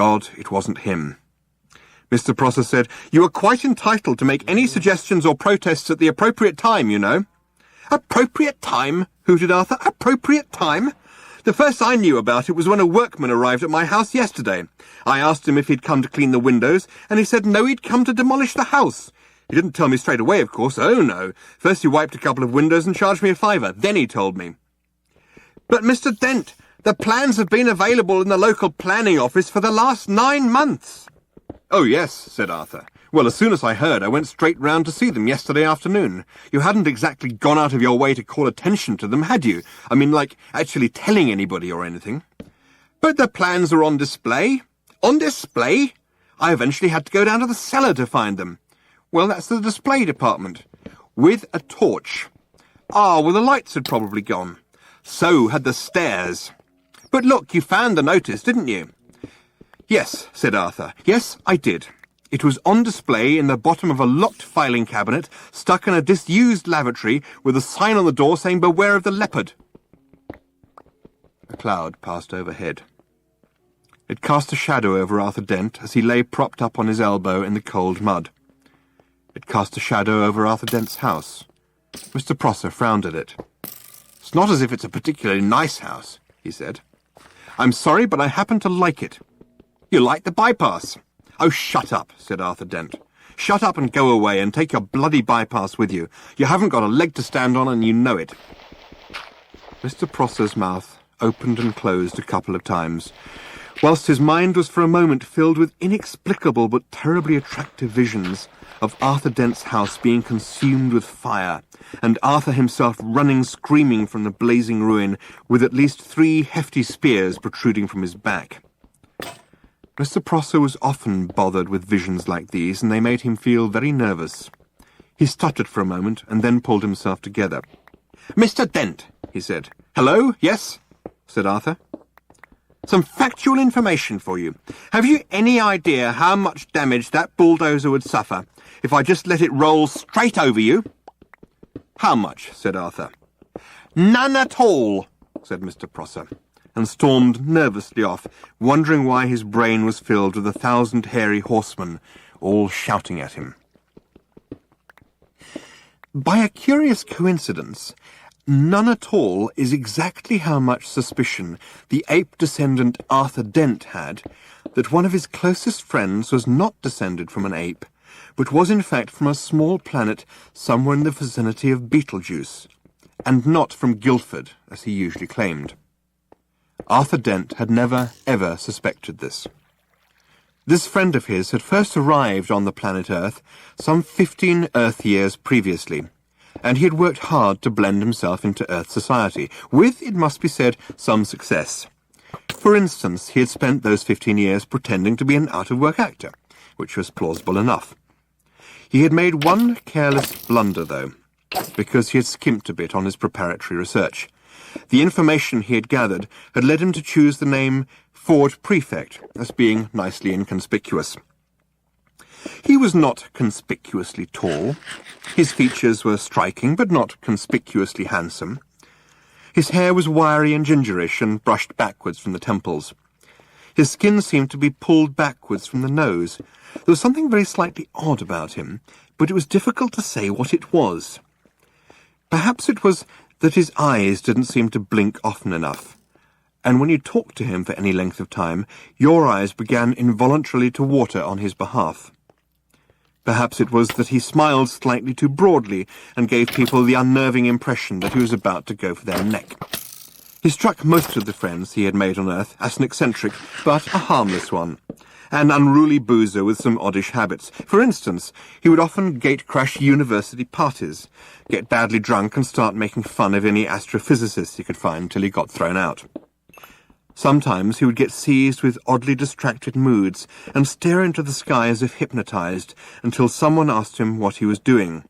God it wasn't him. Mr. Prosser said, "You are quite entitled to make any suggestions or protests at the appropriate time, you know." "Appropriate time?" hooted Arthur. "Appropriate time? The first I knew about it was when a workman arrived at my house yesterday. I asked him if he'd come to clean the windows, and he said no, he'd come to demolish the house. He didn't tell me straight away, of course. Oh, no. First he wiped a couple of windows and charged me a £5. Then he told me." "But, Mr. Dent, the plans have been available in the local planning office for the last 9 months. "Oh, yes," said Arthur. "Well, as soon as I heard, I went straight round to see them yesterday afternoon. You hadn't exactly gone out of your way to call attention to them, had you? I mean, like, actually telling anybody or anything." "But the plans are on display." "On display? I eventually had to go down to the cellar to find them." "Well, that's the display department." "With a torch." "Ah, well, the lights had probably gone." "So had the stairs." "But look, you found the notice, didn't you?" "Yes," said Arthur. "Yes, I did. It was on display in the bottom of a locked filing cabinet, stuck in a disused lavatory, with a sign on the door saying, 'Beware of the leopard.'" A cloud passed overhead. It cast a shadow over Arthur Dent as he lay propped up on his elbow in the cold mud. It cast a shadow over Arthur Dent's house. Mr. Prosser frowned at it. "It's not as if it's a particularly nice house," he said. "I'm sorry, but I happen to like it." "You like the bypass?" "Oh, shut up," said Arthur Dent. "Shut up and go away, and take your bloody bypass with you. You haven't got a leg to stand on, and you know it." Mr. Prosser's mouth opened and closed a couple of times, whilst his mind was for a moment filled with inexplicable but terribly attractive visions of Arthur Dent's house being consumed with fire, and Arthur himself running screaming from the blazing ruin, with at least 3 hefty spears protruding from his back. Mr. Prosser was often bothered with visions like these, and they made him feel very nervous. He stuttered for a moment, and then pulled himself together. "Mr. Dent," he said. "Hello, yes?" said Arthur. "Some factual information for you. Have you any idea how much damage that bulldozer would suffer if I just let it roll straight over you?" "How much?" said Arthur. "None at all," said Mr. Prosser, and stormed nervously off, wondering why his brain was filled with 1,000 hairy horsemen, all shouting at him. By a curious coincidence, none at all is exactly how much suspicion the ape-descendant Arthur Dent had that one of his closest friends was not descended from an ape, but was in fact from a small planet somewhere in the vicinity of Betelgeuse, and not from Guildford, as he usually claimed. Arthur Dent had never, ever suspected this. This friend of his had first arrived on the planet Earth some 15 Earth years previously, and he had worked hard to blend himself into Earth society, with, it must be said, some success. For instance, he had spent those 15 years pretending to be an out-of-work actor, which was plausible enough. He had made one careless blunder, though, because he had skimped a bit on his preparatory research. The information he had gathered had led him to choose the name Ford Prefect as being nicely inconspicuous. He was not conspicuously tall. His features were striking, but not conspicuously handsome. His hair was wiry and gingerish and brushed backwards from the temples. His skin seemed to be pulled backwards from the nose. There was something very slightly odd about him, but it was difficult to say what it was. Perhaps it was that his eyes didn't seem to blink often enough, and when you talked to him for any length of time, your eyes began involuntarily to water on his behalf. Perhaps it was that he smiled slightly too broadly and gave people the unnerving impression that he was about to go for their neck. He struck most of the friends he had made on Earth as an eccentric, but a harmless one, an unruly boozer with some oddish habits. For instance, he would often gate-crash university parties, get badly drunk and start making fun of any astrophysicists he could find till he got thrown out. Sometimes he would get seized with oddly distracted moods and stare into the sky as if hypnotized until someone asked him what he was doing.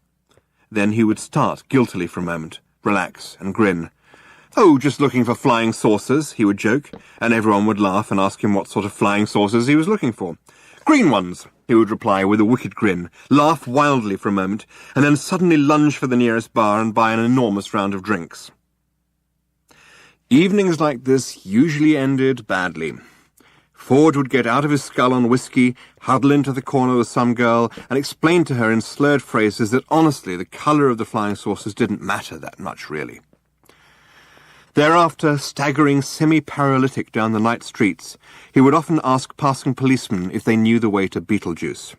Then he would start guiltily for a moment, relax and grin. "Oh, just looking for flying saucers," he would joke, and everyone would laugh and ask him what sort of flying saucers he was looking for. "Green ones," he would reply with a wicked grin, laugh wildly for a moment, and then suddenly lunge for the nearest bar and buy an enormous round of drinks. Evenings like this usually ended badly. Ford would get out of his skull on whiskey, huddle into the corner with some girl, and explain to her in slurred phrases that honestly the colour of the flying saucers didn't matter that much, really. Thereafter, staggering semi-paralytic down the night streets, he would often ask passing policemen if they knew the way to Beetlejuice.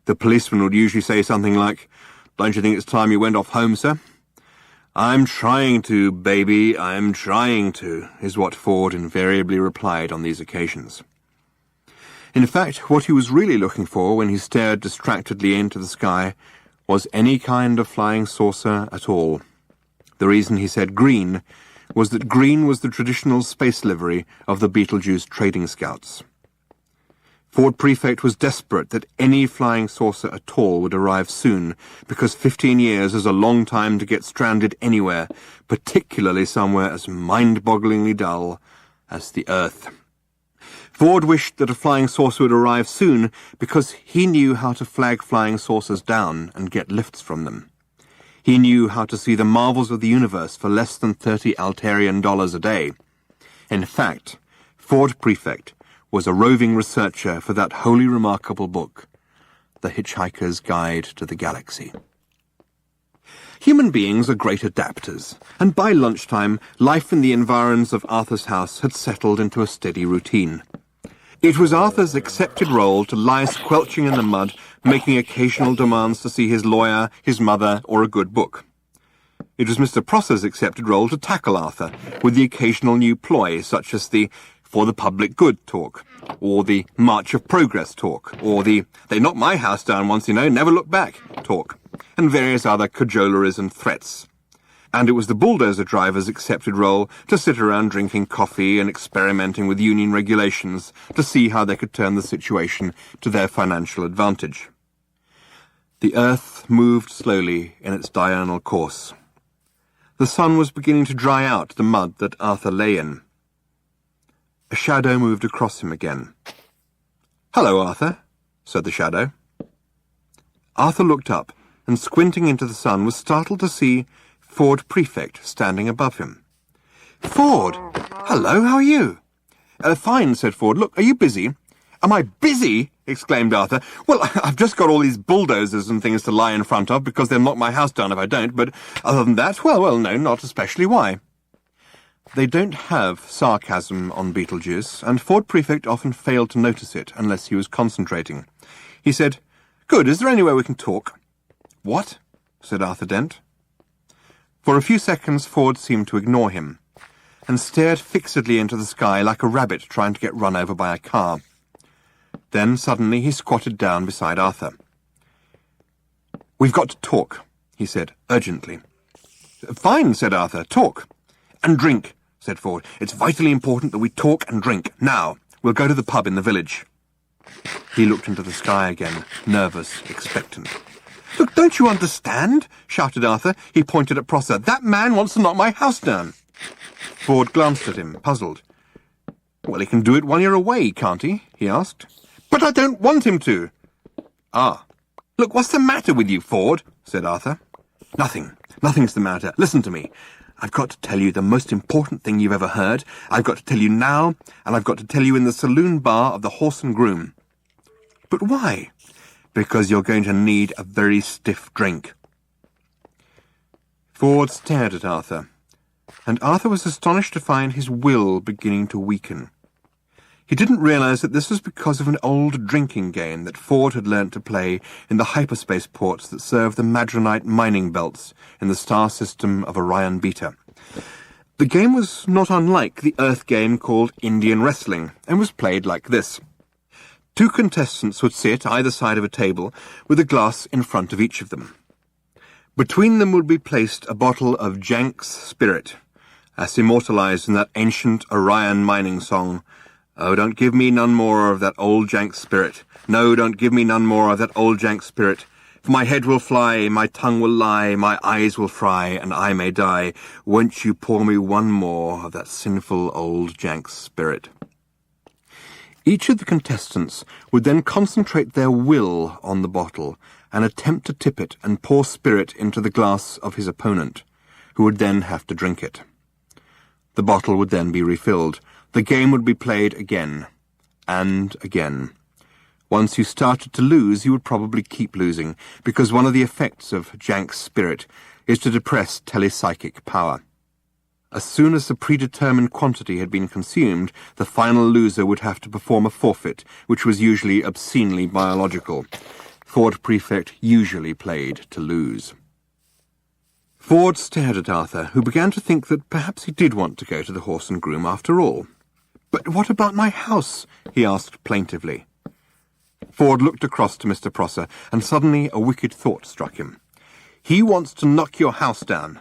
The policeman would usually say something like, "Don't you think it's time you went off home, sir?" "I'm trying to, baby, I'm trying to," is what Ford invariably replied on these occasions. In fact, what he was really looking for when he stared distractedly into the sky was any kind of flying saucer at all. The reason he said green was that green was the traditional space livery of the Beetlejuice trading scouts. Ford Prefect was desperate that any flying saucer at all would arrive soon, because 15 years is a long time to get stranded anywhere, particularly somewhere as mind-bogglingly dull as the Earth. Ford wished that a flying saucer would arrive soon because he knew how to flag flying saucers down and get lifts from them. He knew how to see the marvels of the universe for less than $30 Altarian a day. In fact, Ford Prefect was a roving researcher for that wholly remarkable book, The Hitchhiker's Guide to the Galaxy. Human beings are great adapters, and by lunchtime, life in the environs of Arthur's house had settled into a steady routine. It was Arthur's accepted role to lie squelching in the mud, making occasional demands to see his lawyer, his mother, or a good book. It was Mr. Prosser's accepted role to tackle Arthur with the occasional new ploy, such as the "for the public good" talk, or the "March of Progress" talk, or the "they knocked my house down once, never look back" talk, and various other cajoleries and threats. And it was the bulldozer driver's accepted role to sit around drinking coffee and experimenting with union regulations to see how they could turn the situation to their financial advantage. The earth moved slowly in its diurnal course. The sun was beginning to dry out the mud that Arthur lay in. A shadow moved across him again. "Hello, Arthur," said the shadow. Arthur looked up, and squinting into the sun was startled to see Ford Prefect standing above him. "Ford! Hello, how are you?" Fine," said Ford. "Look, are you busy?" "Am I busy?" exclaimed Arthur. "Well, I've just got all these bulldozers and things to lie in front of because they'll knock my house down if I don't, but other than that, well, no, not especially. Why?" They don't have sarcasm on Beetlejuice, and Ford Prefect often failed to notice it unless he was concentrating. He said, "Good, is there anywhere we can talk?" "What?" said Arthur Dent. For a few seconds Ford seemed to ignore him, and stared fixedly into the sky like a rabbit trying to get run over by a car. Then suddenly he squatted down beside Arthur. "We've got to talk," he said, urgently. "Fine," said Arthur, "talk." "And drink," said Ford. "It's vitally important that we talk and drink. Now, we'll go to the pub in the village." He looked into the sky again, nervous, expectant. "Look, don't you understand?" shouted Arthur. He pointed at Prosser. "That man wants to knock my house down." Ford glanced at him, puzzled. "Well, he can do it while you're away, can't he asked. "But I don't want him to." "Ah. Look, what's the matter with you, Ford?" said Arthur. Nothing's the matter. Listen to me. I've got to tell you the most important thing you've ever heard. I've got to tell you now, and I've got to tell you in the saloon bar of the Horse and Groom." "But why?" "Because you're going to need a very stiff drink." Ford stared at Arthur, and Arthur was astonished to find his will beginning to weaken. He didn't realize that this was because of an old drinking game that Ford had learnt to play in the hyperspace ports that serve the Madronite mining belts in the star system of Orion Beta. The game was not unlike the Earth game called Indian Wrestling, and was played like this. 2 contestants would sit either side of a table with a glass in front of each of them. Between them would be placed a bottle of Jank's Spirit, as immortalized in that ancient Orion mining song, "Oh, don't give me none more of that old Jank spirit. No, don't give me none more of that old Jank spirit. For my head will fly, my tongue will lie, my eyes will fry, and I may die. Won't you pour me one more of that sinful old Jank spirit?" Each of the contestants would then concentrate their will on the bottle and attempt to tip it and pour spirit into the glass of his opponent, who would then have to drink it. The bottle would then be refilled. The game would be played again, and again. Once you started to lose, you would probably keep losing, because one of the effects of Jank's spirit is to depress telepsychic power. As soon as the predetermined quantity had been consumed, the final loser would have to perform a forfeit, which was usually obscenely biological. Ford Prefect usually played to lose. Ford stared at Arthur, who began to think that perhaps he did want to go to the Horse and Groom after all. "But what about my house?" he asked plaintively. Ford looked across to Mr. Prosser, and suddenly a wicked thought struck him. "He wants to knock your house down.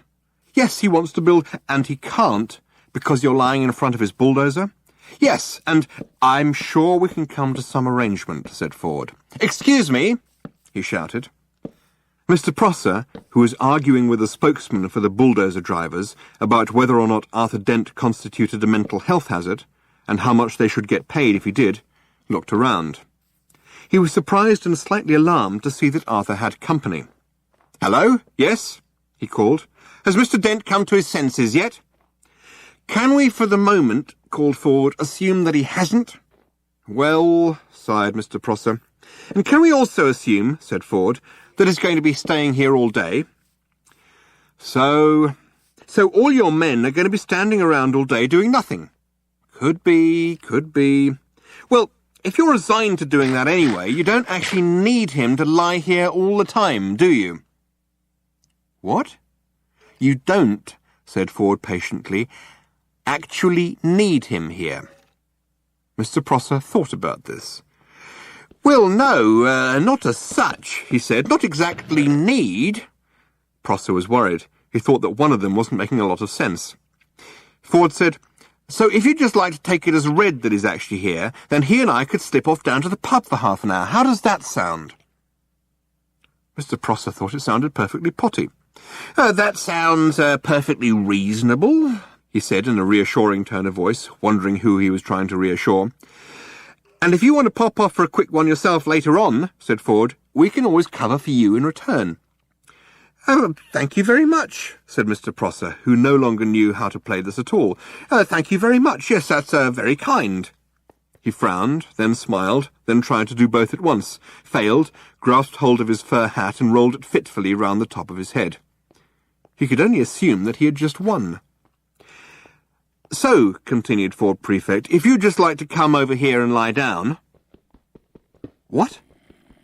Yes, he wants to build, and he can't, because you're lying in front of his bulldozer. Yes, and I'm sure we can come to some arrangement," said Ford. "Excuse me," he shouted. Mr. Prosser, who was arguing with a spokesman for the bulldozer drivers about whether or not Arthur Dent constituted a mental health hazard, and how much they should get paid if he did, looked around. He was surprised and slightly alarmed to see that Arthur had company. "Hello? Yes?" he called. "Has Mr. Dent come to his senses yet?" "Can we, for the moment," called Ford, "assume that he hasn't?" "Well," sighed Mr. Prosser. "And can we also assume," said Ford, "that he's going to be staying here all day?" So all your men are going to be standing around all day doing nothing?" Could be. "Well, if you're resigned to doing that anyway, you don't actually need him to lie here all the time, do you?" "What?" "You don't," said Ford patiently, "actually need him here." Mr. Prosser thought about this. "Well, no, not as such," he said. "Not exactly need." Prosser was worried. He thought that one of them wasn't making a lot of sense. Ford said, "So if you'd just like to take it as read that he's actually here, then he and I could slip off down to the pub for half an hour. How does that sound?" Mr. Prosser thought it sounded perfectly potty. "That sounds perfectly reasonable," he said in a reassuring tone of voice, wondering who he was trying to reassure. "And if you want to pop off for a quick one yourself later on," said Ford, "we can always cover for you in return." "Oh, thank you very much," said Mr. Prosser, who no longer knew how to play this at all. "Thank you very much. Yes, that's very kind." He frowned, then smiled, then tried to do both at once, failed, grasped hold of his fur hat and rolled it fitfully round the top of his head. He could only assume that he had just won. "So," continued Ford Prefect, "if you'd just like to come over here and lie down—" "What?"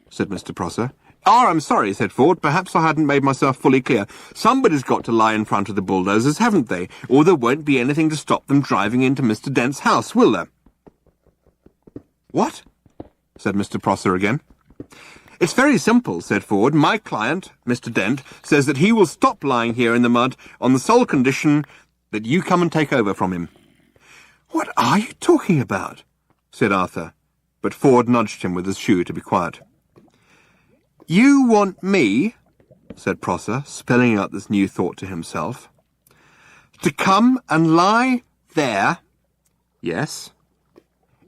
said Mr. Prosser. "I'm sorry," said Ford. "Perhaps I hadn't made myself fully clear. Somebody's got to lie in front of the bulldozers, haven't they? Or there won't be anything to stop them driving into Mr. Dent's house, will there?" "What?" said Mr. Prosser again. "It's very simple," said Ford. "My client, Mr. Dent, says that he will stop lying here in the mud on the sole condition that you come and take over from him." "What are you talking about?" said Arthur, but Ford nudged him with his shoe to be quiet. "You want me," said Prosser, spelling out this new thought to himself, "to come and lie there?" "Yes."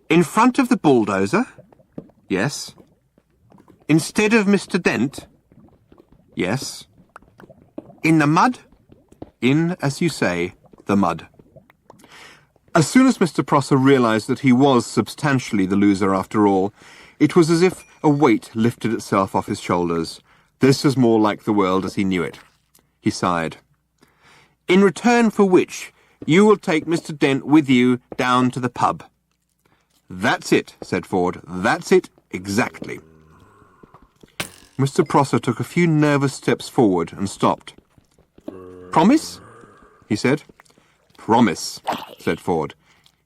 "In front of the bulldozer?" "Yes." "Instead of Mr. Dent?" "Yes." "In the mud?" "In, as you say, the mud." As soon as Mr. Prosser realized that he was substantially the loser after all, it was as if a weight lifted itself off his shoulders. This was more like the world as he knew it. He sighed. "In return for which, you will take Mr. Dent with you down to the pub." "That's it," said Ford. "That's it, exactly." Mr. Prosser took a few nervous steps forward and stopped. "Promise?" he said. "Promise," said Ford.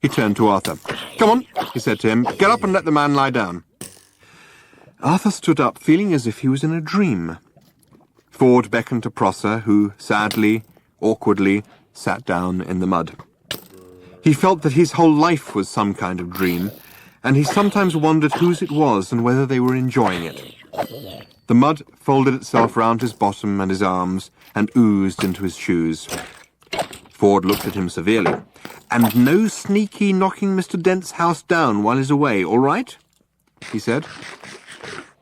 He turned to Arthur. "Come on," he said to him. "Get up and let the man lie down." Arthur stood up, feeling as if he was in a dream. Ford beckoned to Prosser, who, sadly, awkwardly, sat down in the mud. He felt that his whole life was some kind of dream, and he sometimes wondered whose it was and whether they were enjoying it. The mud folded itself round his bottom and his arms and oozed into his shoes. Ford looked at him severely. "And no sneaky knocking Mr. Dent's house down while he's away, all right?" he said.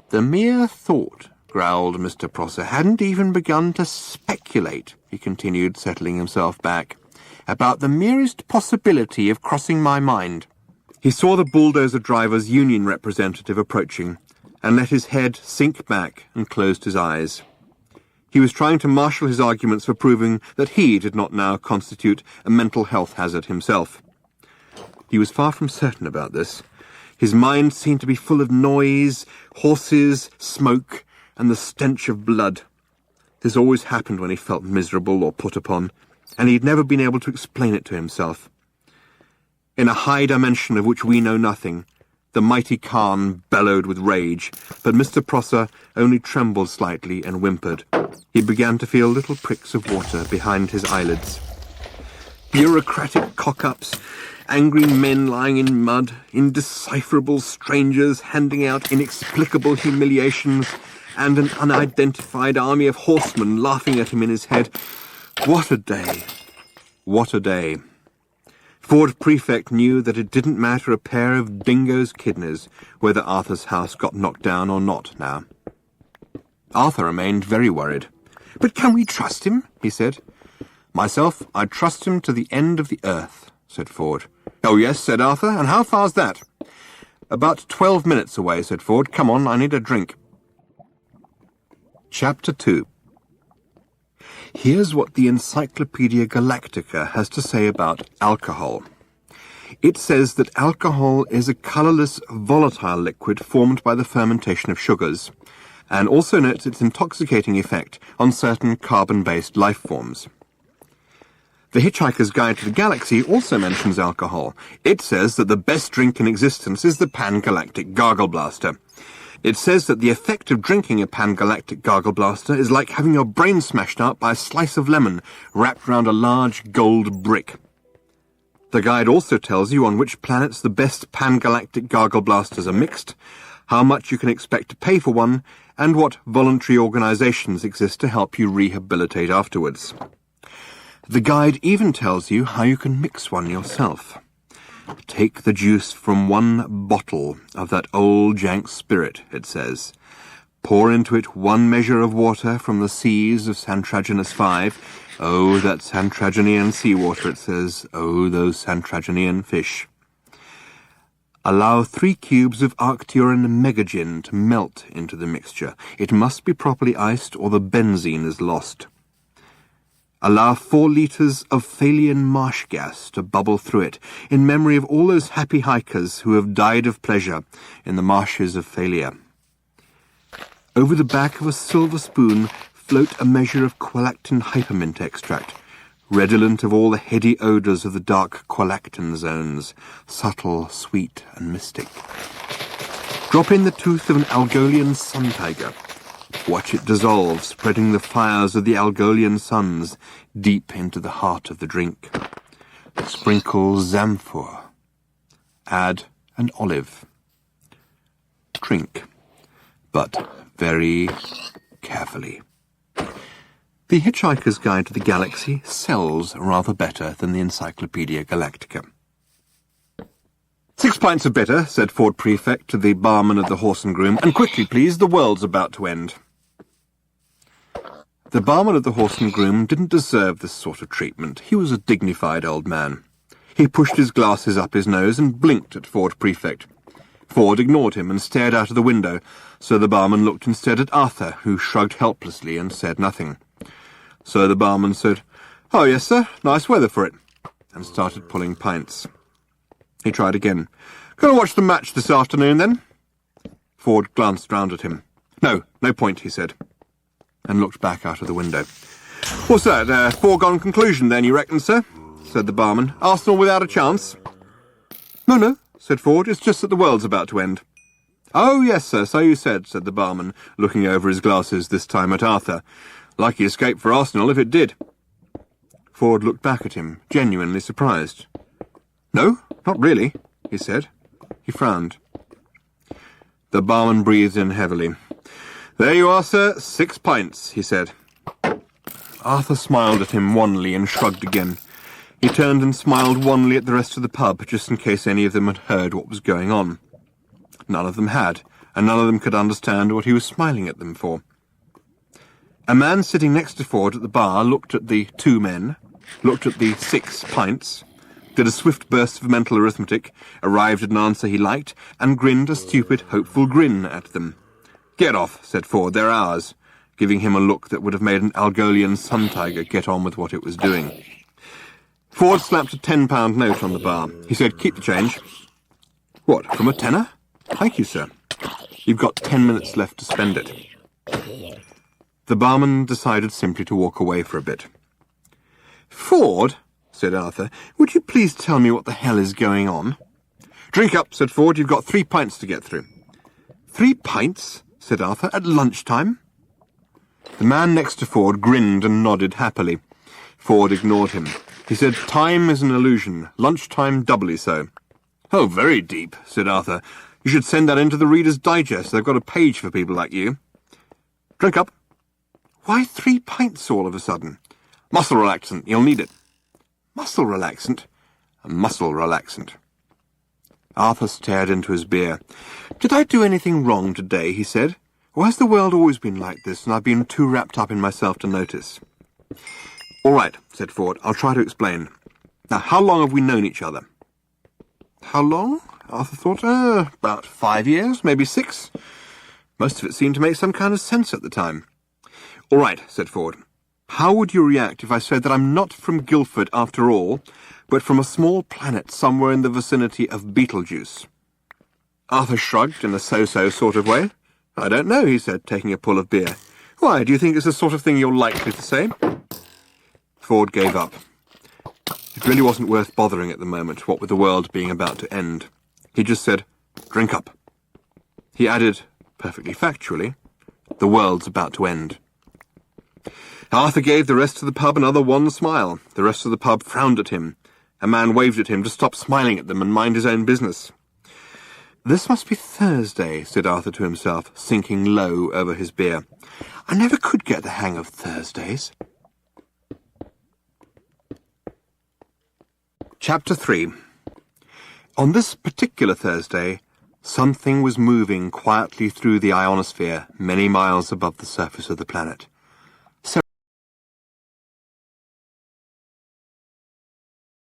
"The mere thought," growled Mr. Prosser, "hadn't even begun to speculate," he continued, settling himself back, "about the merest possibility of crossing my mind. He saw the bulldozer driver's union representative approaching and let his head sink back and closed his eyes. He was trying to marshal his arguments for proving that he did not now constitute a mental health hazard himself. He was far from certain about this. His mind seemed to be full of noise, horses, smoke, and the stench of blood. This always happened when he felt miserable or put upon, and he had never been able to explain it to himself. In a high dimension of which we know nothing, the mighty Khan bellowed with rage, but Mr. Prosser only trembled slightly and whimpered. He began to feel little pricks of water behind his eyelids. Bureaucratic cock-ups, angry men lying in mud, indecipherable strangers handing out inexplicable humiliations, and an unidentified army of horsemen laughing at him in his head. What a day! What a day! Ford Prefect knew that it didn't matter a pair of dingo's kidneys whether Arthur's house got knocked down or not now. Arthur remained very worried. "But can we trust him?" he said. "Myself, I'd trust him to the end of the earth," said Ford. "Oh, yes," said Arthur. "And how far's that?" "About 12 minutes away," said Ford. "Come on, I need a drink." Chapter 2. Here's what the Encyclopedia Galactica has to say about alcohol. It says that alcohol is a colourless, volatile liquid formed by the fermentation of sugars, and also notes its intoxicating effect on certain carbon-based life forms. The Hitchhiker's Guide to the Galaxy also mentions alcohol. It says that the best drink in existence is the Pan-Galactic Gargle Blaster. It says that the effect of drinking a Pan-Galactic Gargle Blaster is like having your brain smashed out by a slice of lemon wrapped round a large gold brick. The guide also tells you on which planets the best Pan-Galactic Gargle Blasters are mixed, how much you can expect to pay for one, and what voluntary organisations exist to help you rehabilitate afterwards. The guide even tells you how you can mix one yourself. Take the juice from one bottle of that old jank spirit, it says. Pour into it 1 measure of water from the seas of Santraginus 5. Oh, that Santraginian seawater, it says. Oh, those Santraginian fish. Allow 3 cubes of Arcturan Megagin to melt into the mixture. It must be properly iced or the benzene is lost. Allow 4 litres of Thalian marsh gas to bubble through it, in memory of all those happy hikers who have died of pleasure in the marshes of Thalia. Over the back of a silver spoon float a measure of qualactin hypermint extract, redolent of all the heady odours of the dark qualactin zones, subtle, sweet, and mystic. Drop in the tooth of an Algolian sun tiger. Watch it dissolve, spreading the fires of the Algolian suns deep into the heart of the drink. Sprinkle zamphor. Add an olive. Drink, but very carefully. The Hitchhiker's Guide to the Galaxy sells rather better than the Encyclopedia Galactica. 6 pints of bitter, said Ford Prefect to the barman of the Horse and Groom, and quickly, please, the world's about to end. The barman of the Horse and Groom didn't deserve this sort of treatment. He was a dignified old man. He pushed his glasses up his nose and blinked at Ford Prefect. Ford ignored him and stared out of the window, so the barman looked instead at Arthur, who shrugged helplessly and said nothing. So the barman said, "Oh, yes, sir, nice weather for it," and started pulling pints. He tried again. "Gonna watch the match this afternoon, then?" Ford glanced round at him. No point, he said, and looked back out of the window. "What's that, foregone conclusion, then, you reckon, sir?" said the barman. "Arsenal without a chance?" No, said Ford, "it's just that the world's about to end." "Oh, yes, sir, so you said," said the barman, looking over his glasses, this time at Arthur. "Lucky escape for Arsenal if it did." Ford looked back at him, genuinely surprised. "No, not really," he said. He frowned. The barman breathed in heavily. "There you are, sir, 6 pints," he said. Arthur smiled at him wanly and shrugged again. He turned and smiled wanly at the rest of the pub, just in case any of them had heard what was going on. None of them had, and none of them could understand what he was smiling at them for. A man sitting next to Ford at the bar looked at the 2 men, looked at the 6 pints, did a swift burst of mental arithmetic, arrived at an answer he liked, and grinned a stupid, hopeful grin at them. "Get off," said Ford, "they're ours," giving him a look that would have made an Algolian sun tiger get on with what it was doing. Ford slapped a £10 note on the bar. He said, "Keep the change." "What, from a tenner?" "Thank you, sir. You've got 10 minutes left to spend it." The barman decided simply to walk away for a bit. "Ford," said Arthur, "would you please tell me what the hell is going on?" "Drink up," said Ford. "You've got 3 pints to get through." "3 pints?" said Arthur. "At lunchtime?" The man next to Ford grinned and nodded happily. Ford ignored him. He said, "Time is an illusion. Lunchtime doubly so." "Oh, very deep," said Arthur. "You should send that into the Reader's Digest. They've got a page for people like you." "Drink up." "Why 3 pints all of a sudden?" "Muscle relaxant. You'll need it." "Muscle relaxant?" "A muscle relaxant." Arthur stared into his beer. "Did I do anything wrong today?" he said. "Or has the world always been like this, and I've been too wrapped up in myself to notice?" "All right," said Ford. "I'll try to explain. Now, how long have we known each other?" "How long?" Arthur thought. About 5 years, maybe 6. Most of it seemed to make some kind of sense at the time. "All right," said Ford. "How would you react if I said that I'm not from Guildford after all, but from a small planet somewhere in the vicinity of Beetlejuice?" Arthur shrugged in a so-so sort of way. "I don't know," he said, taking a pull of beer. "Why, do you think it's the sort of thing you're likely to say?" Ford gave up. It really wasn't worth bothering at the moment, what with the world being about to end. He just said, "Drink up." He added, perfectly factually, "The world's about to end." Arthur gave the rest of the pub another wan smile. The rest of the pub frowned at him. A man waved at him to stop smiling at them and mind his own business. "This must be Thursday," said Arthur to himself, sinking low over his beer. "I never could get the hang of Thursdays." Chapter 3. On this particular Thursday, something was moving quietly through the ionosphere many miles above the surface of the planet.